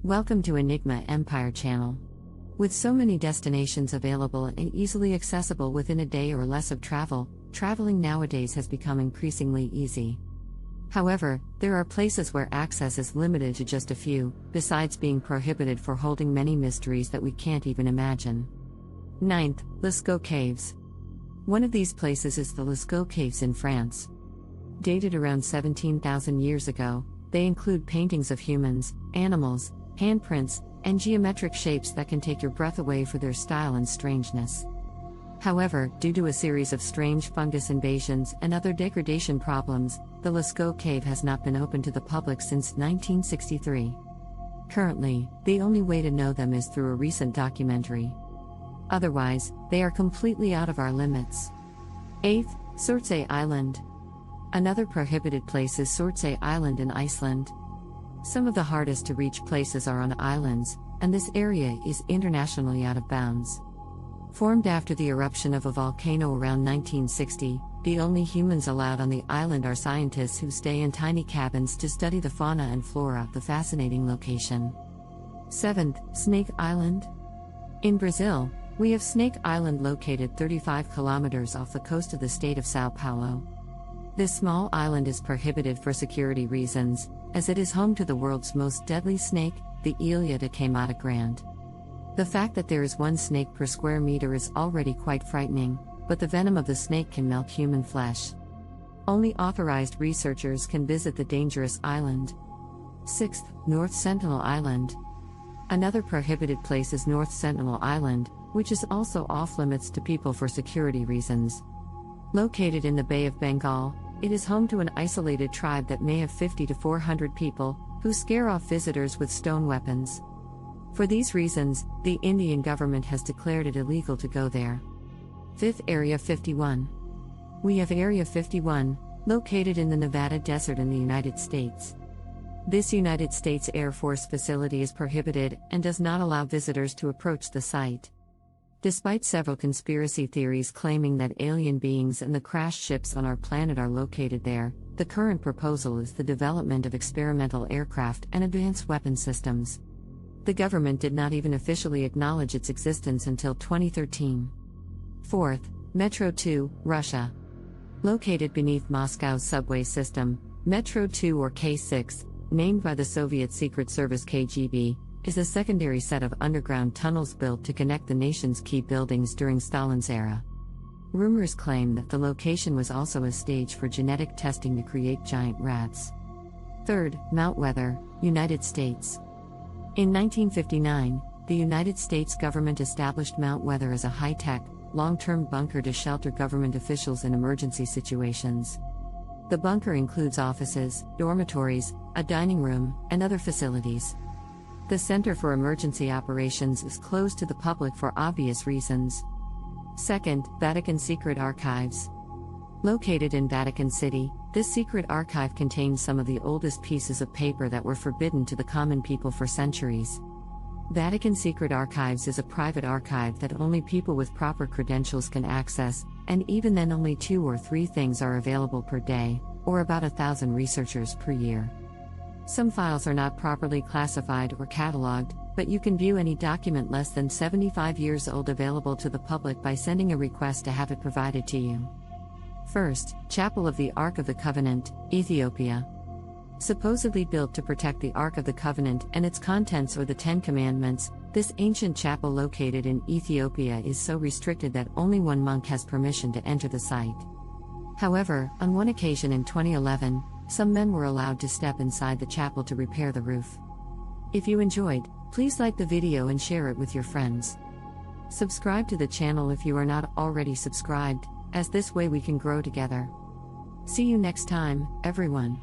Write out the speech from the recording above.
Welcome to Enigma Empire channel. With so many destinations available and easily accessible within a day or less of travel, traveling nowadays has become increasingly easy. However, there are places where access is limited to just a few, besides being prohibited for holding many mysteries that we can't even imagine. 9th, Lascaux Caves. One of these places is the Lascaux Caves in France. Dated around 17,000 years ago, they include paintings of humans, animals, handprints, and geometric shapes that can take your breath away for their style and strangeness. However, due to a series of strange fungus invasions and other degradation problems, the Lascaux Cave has not been open to the public since 1963. Currently, the only way to know them is through a recent documentary. Otherwise, they are completely out of our limits. 8th, Surtsey Island. Another prohibited place is Surtsey Island in Iceland. Some of the hardest to reach places are on islands, and this area is internationally out of bounds. Formed after the eruption of a volcano around 1960, the only humans allowed on the island are scientists who stay in tiny cabins to study the fauna and flora of the fascinating location. 7th, Snake Island. In Brazil, we have Snake Island located 35 kilometers off the coast of the state of São Paulo. This small island is prohibited for security reasons, as it is home to the world's most deadly snake, the Ilha de Queimada Grande. The fact that there is one snake per square meter is already quite frightening, but the venom of the snake can melt human flesh. Only authorized researchers can visit the dangerous island. 6th, North Sentinel Island. Another prohibited place is North Sentinel Island, which is also off-limits to people for security reasons. Located in the Bay of Bengal, it is home to an isolated tribe that may have 50 to 400 people, who scare off visitors with stone weapons. For these reasons, the Indian government has declared it illegal to go there. 5th, Area 51. We have Area 51, located in the Nevada desert in the United States. This United States Air Force facility is prohibited and does not allow visitors to approach the site. Despite several conspiracy theories claiming that alien beings and the crashed ships on our planet are located there, the current proposal is the development of experimental aircraft and advanced weapon systems. The government did not even officially acknowledge its existence until 2013. 4th, Metro 2, Russia. Located beneath Moscow's subway system, Metro 2 or K6, named by the Soviet Secret Service KGB, is a secondary set of underground tunnels built to connect the nation's key buildings during Stalin's era. Rumors claim that the location was also a stage for genetic testing to create giant rats. 3rd, Mount Weather, United States. In 1959, the United States government established Mount Weather as a high-tech, long-term bunker to shelter government officials in emergency situations. The bunker includes offices, dormitories, a dining room, and other facilities. The Center for Emergency Operations is closed to the public for obvious reasons. 2nd, Vatican Secret Archives. Located in Vatican City, this secret archive contains some of the oldest pieces of paper that were forbidden to the common people for centuries. Vatican Secret Archives is a private archive that only people with proper credentials can access, and even then only 2 or 3 things are available per day, or about 1,000 researchers per year. Some files are not properly classified or catalogued, but you can view any document less than 75 years old available to the public by sending a request to have it provided to you. 1st, Chapel of the Ark of the Covenant, Ethiopia. Supposedly built to protect the Ark of the Covenant and its contents or the Ten Commandments, this ancient chapel located in Ethiopia is so restricted that only one monk has permission to enter the site. However, on one occasion in 2011, some men were allowed to step inside the chapel to repair the roof. If you enjoyed, please like the video and share it with your friends. Subscribe to the channel if you are not already subscribed, as this way we can grow together. See you next time, everyone.